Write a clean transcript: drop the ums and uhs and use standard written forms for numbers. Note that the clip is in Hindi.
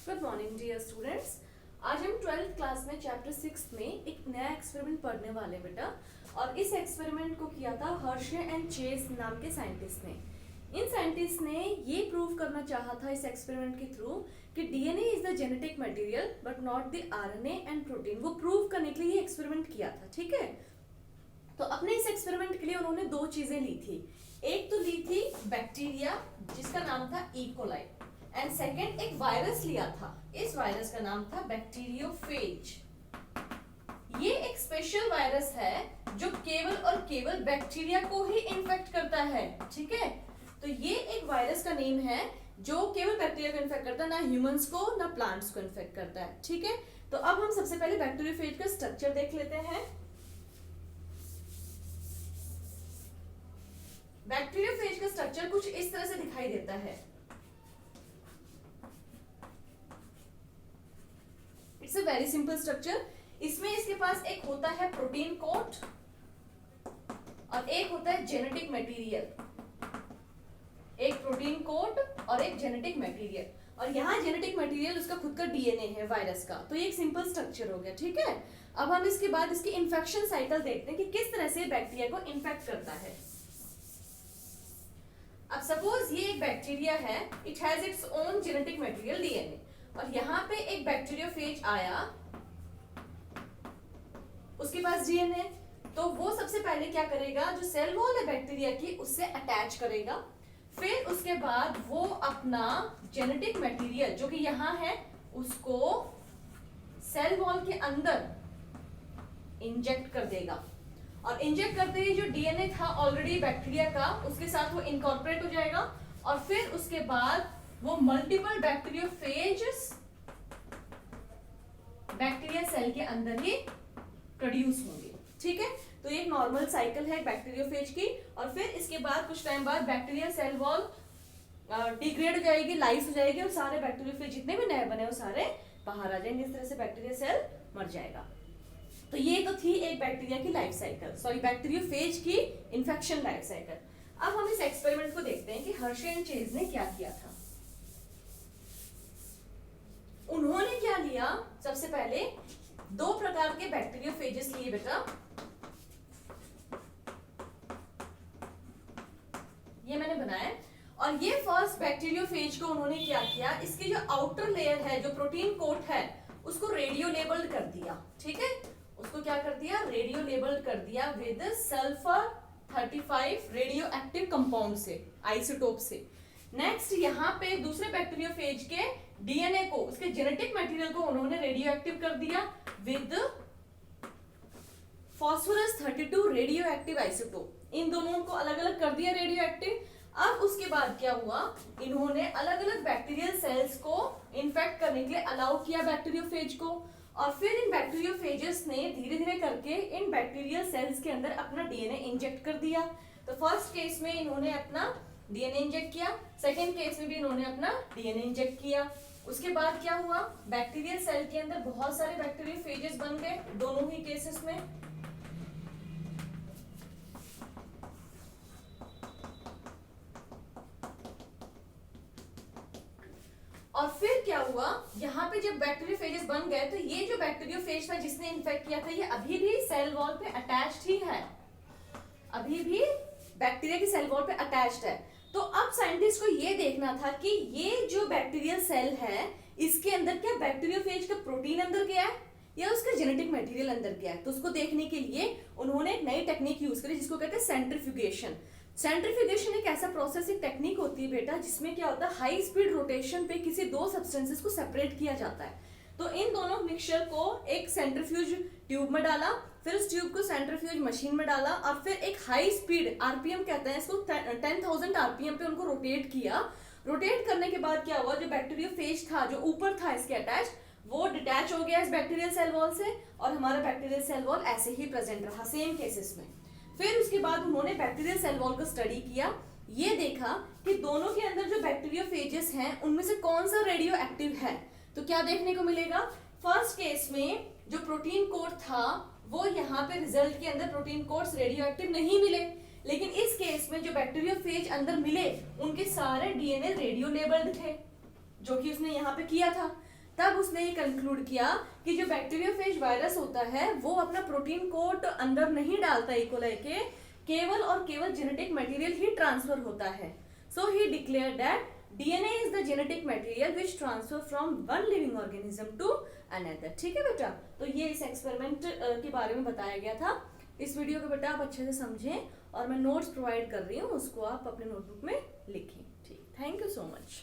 Good morning dear students. आज हम 12th क्लास में चैप्टर 6 में एक नया एक्सपेरिमेंट पढ़ने वाले बेटा। और इस एक्सपेरिमेंट को किया था हर्शे एंड चेस नाम के साइंटिस्ट ने। इन साइंटिस्ट ने ये प्रूव करना चाहा था इस एक्सपेरिमेंट के थ्रू कि DNA is the genetic material but not the RNA and protein. वो प्रूव करने के लिए ये एक्सपेरिमेंट किया था, ठीक है। तो अपने इस एक्सपेरिमेंट के लिए उन्होंने दो चीजें ली थी। एक तो ली थी बैक्टीरिया जिसका नाम था इकोलाई, एंड सेकेंड एक वायरस लिया था। इस वायरस का नाम था बैक्टीरियोफेज। ये एक स्पेशल वायरस है जो केवल और केवल बैक्टीरिया को ही इन्फेक्ट करता है, ठीक है। तो ये एक वायरस का नेम है जो केवल बैक्टीरिया को इन्फेक्ट करता है, ना ह्यूमंस को ना प्लांट्स को इन्फेक्ट करता है, ठीक है। तो अब हम सबसे पहले बैक्टीरियोफेज का स्ट्रक्चर देख लेते हैं। बैक्टीरियोफेज का स्ट्रक्चर कुछ इस तरह से दिखाई देता है। It's a very simple structure. इसमें इसके पास एक होता है प्रोटीन कोट और एक होता है जेनेटिक मटेरियल। एक प्रोटीन कोट और एक जेनेटिक मटेरियल, और यहाँ जेनेटिक मटेरियल उसका खुद का डीएनए है वायरस का। तो ये एक सिंपल स्ट्रक्चर हो गया, ठीक है। अब हम इसके बाद इसकी इन्फेक्शन साइकिल देखते हैं कि किस तरह से बैक्टीरिया को इन्फेक्ट करता है। अब सपोज ये एक बैक्टीरिया है, it has its own genetic material DNA, और यहाँ पे एक बैक्टीरियोफेज आया, उसके पास डीएनए। तो वो सबसे पहले क्या करेगा, जो सेल वॉल है बैक्टीरिया की उससे अटैच करेगा। फिर उसके बाद वो अपना जेनेटिक मटेरियल जो कि यहाँ है उसको सेल वॉल के अंदर इंजेक्ट कर देगा, और इंजेक्ट करते ही जो डीएनए था ऑलरेडी बैक्टीरिया का उसके साथ वो इनकॉर्पोरेट हो जाएगा, और फिर उसके बाद वो मल्टीपल बैक्टीरियोफेजेस बैक्टीरिया सेल के अंदर ही प्रोड्यूस होंगे, ठीक है। तो ये एक नॉर्मल साइकिल है बैक्टीरियोफेज की। और फिर इसके बाद कुछ टाइम बाद बैक्टीरिया सेल वॉल डिग्रेड हो जाएगी, लाइस हो जाएगी, और सारे बैक्टीरियोफेज जितने भी नए बने वो सारे बाहर आ जाएंगे। इस तरह से बैक्टीरिया सेल मर जाएगा। तो ये तो थी एक बैक्टीरिया की लाइफ साइकिल, सॉरी बैक्टीरियोफेज की इन्फेक्शन लाइफ साइकिल। अब हम इस एक्सपेरिमेंट को देखते हैं कि हर्शे एंड चेज ने क्या किया था। उन्होंने क्या लिया, सबसे पहले दो प्रकार के बैक्टीरियोफेजेस लिए बेटा। ये मैंने बनाया, और ये फर्स्ट बैक्टीरियोफेज को उन्होंने क्या किया, इसकी जो आउटर लेयर है, जो प्रोटीन कोट है, उसको रेडियो लेबल्ड कर दिया, ठीक है। उसको क्या कर दिया, रेडियो लेबल्ड कर दिया with sulphur 35 radio active compound से, आइसोटोप से। नेक्स्ट यहाँ पे दूसरे बैक्टीरियोफेज के डीएनए को, उसके जेनेटिक मटेरियल को उन्होंने रेडियो एक्टिव कर दिया with phosphorus 32 radio active isotope. इन दोनों को अलग अलग कर दिया रेडियो एक्टिव। अब उसके बाद क्या हुआ, इन्होंने अलग अलग बैक्टीरियल सेल्स को इन्फेक्ट करने के लिए अलाउ किया बैक्टीरियोफेज को, और फिर इन बैक्टीरियोफेजेस ने धीरे धीरे करके इन बैक्टीरियल सेल्स के अंदर अपना डीएनए इंजेक्ट कर दिया। तो फर्स्ट केस में इन्होंने अपना डीएनए इंजेक्ट किया, सेकेंड केस में भी इन्होंने अपना डीएनए इंजेक्ट किया। उसके बाद क्या हुआ, बैक्टीरियल सेल के अंदर बहुत सारे बैक्टीरियोफेजेस बन गए दोनों ही केसेस में। और फिर क्या हुआ, यहाँ पे जब बैक्टीरियोफेजेस बन गए तो ये जो बैक्टीरियोफेज था जिसने इन्फेक्ट किया था, ये अभी भी सेल वॉल पे अटैच्ड ही है, अभी भी बैक्टीरिया की सेल वॉल पे अटैच्ड है। तो अब साइंटिस्ट को ये देखना था कि ये जो बैक्टीरियल सेल है इसके अंदर क्या बैक्टीरियोफेज का प्रोटीन अंदर गया है या उसका जेनेटिक मटेरियल अंदर गया है। तो उसको देखने के लिए उन्होंने एक नई टेक्निक यूज करी जिसको कहते हैं सेंट्रीफ्यूगेशन। सेंट्रीफ्यूगेशन एक ऐसा प्रोसेस, एक टेक्निक होती है बेटा जिसमें क्या होता है, हाई स्पीड रोटेशन पे किसी दो सब्सटेंसेस को सेपरेट किया जाता है। तो इन दोनों मिक्सचर को एक सेंट्रीफ्यूज ट्यूब में डाला, फिर उस ट्यूब को सेंट्रीफ्यूज मशीन में डाला, और फिर एक हाई स्पीड आरपीएम कहते हैं इसको, 10,000 आरपीएम पे उनको रोटेट किया। रोटेट करने के बाद क्या हुआ, जो बैक्टीरियोफेज था जो ऊपर था इसके अटैच, वो डिटैच हो गया इस बैक्टीरियल सेल वॉल से, और हमारा बैक्टीरियल सेल वॉल ऐसे ही प्रेजेंट रहा सेम केसेस में। फिर उसके बाद उन्होंने बैक्टीरियल सेल वॉल को स्टडी किया, ये देखा कि दोनों के अंदर जो बैक्टीरियोफेजेस हैं उनमें से कौन सा रेडियो एक्टिव है। तो क्या देखने को मिलेगा, फर्स्ट केस में जो प्रोटीन कोड था वो यहाँ पे रिजल्ट के अंदर प्रोटीन कोड्स रेडियो एक्टिव नहीं मिले, लेकिन इस केस में जो बैक्टीरियोफेज अंदर मिले उनके सारे डीएनए रेडियो लेबल्ड थे, जो कि उसने यहाँ पे किया था। तब उसने ये कंक्लूड किया कि जो बैक्टीरियोफेज वायरस होता है वो अपना प्रोटीन कोट अंदर नहीं डालता इकोलाई के, केवल और केवल जेनेटिक मटेरियल ही ट्रांसफर होता है। So he declare that DNA is the genetic material which transfer from one living organism to another। ठीक है बेटा, तो ये इस एक्सपेरिमेंट के बारे में बताया गया था। इस वीडियो को बेटा आप अच्छे से समझें और मैं नोट्स प्रोवाइड कर रही हूँ, उसको आप अपने नोटबुक में लिखें। ठीक, थैंक यू सो मच।